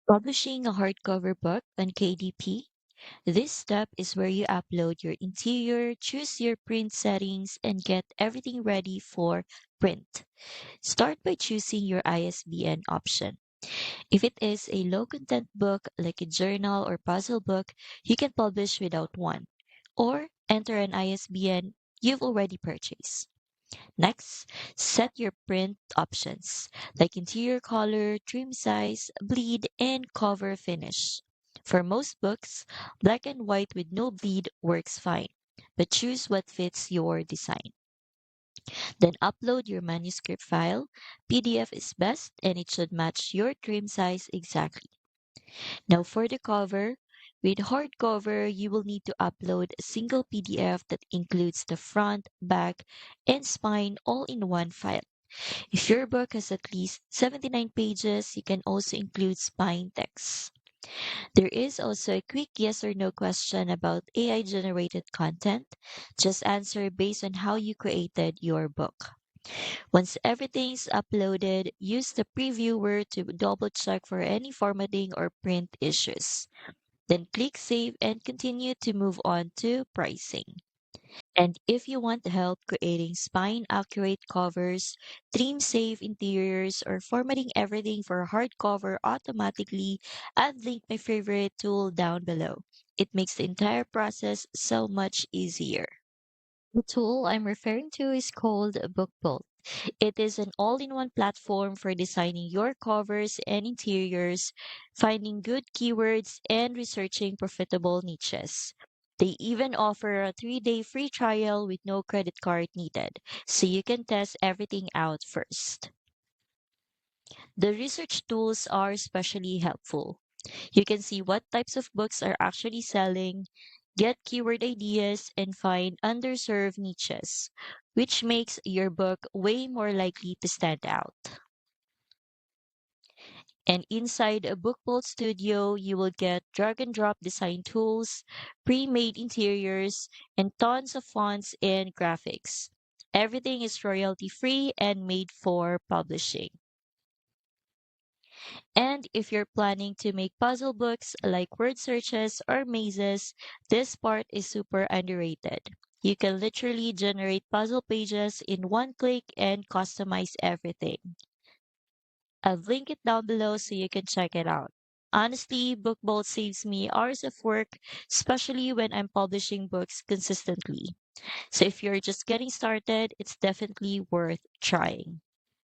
Publishing a hardcover book on KDP. This step is where you upload your interior, choose your print settings, and get everything ready for print. Start by choosing your ISBN option. If it is a low content book like a journal or puzzle book, you can publish without one, or enter an ISBN you've already purchased. Next, set your print options like interior color, trim size, bleed, and cover finish. For most books, black and white with no bleed works fine, but choose what fits your design. Then upload your manuscript file. PDF is best and it should match your trim size exactly. Now for the cover, with hardcover, you will need to upload a single PDF that includes the front, back, and spine all in one file. If your book has at least 79 pages, you can also include spine text. There is also a quick yes or no question about AI generated content. Just answer based on how you created your book. Once everything's uploaded, use the previewer to double check for any formatting or print issues. Then click save and continue to move on to pricing. And if you want help creating spine accurate covers, trim safe interiors, or formatting everything for hardcover automatically, I'd link my favorite tool down below. It makes the entire process so much easier. The tool I'm referring to is called BookBolt. It is an all-in-one platform for designing your covers and interiors, finding good keywords, and researching profitable niches. They even offer a 3-day free trial with no credit card needed, so you can test everything out first. The research tools are especially helpful. You can see what types of books are actually selling, get keyword ideas, and find underserved niches, which makes your book way more likely to stand out. And inside a BookBolt Studio, you will get drag and drop design tools, pre-made interiors, and tons of fonts and graphics. Everything is royalty free and made for publishing. And if you're planning to make puzzle books like word searches or mazes, this part is super underrated. You can literally generate puzzle pages in one click and customize everything. I'll link it down below so you can check it out. Honestly, BookBolt saves me hours of work, especially when I'm publishing books consistently. So if you're just getting started, it's definitely worth trying.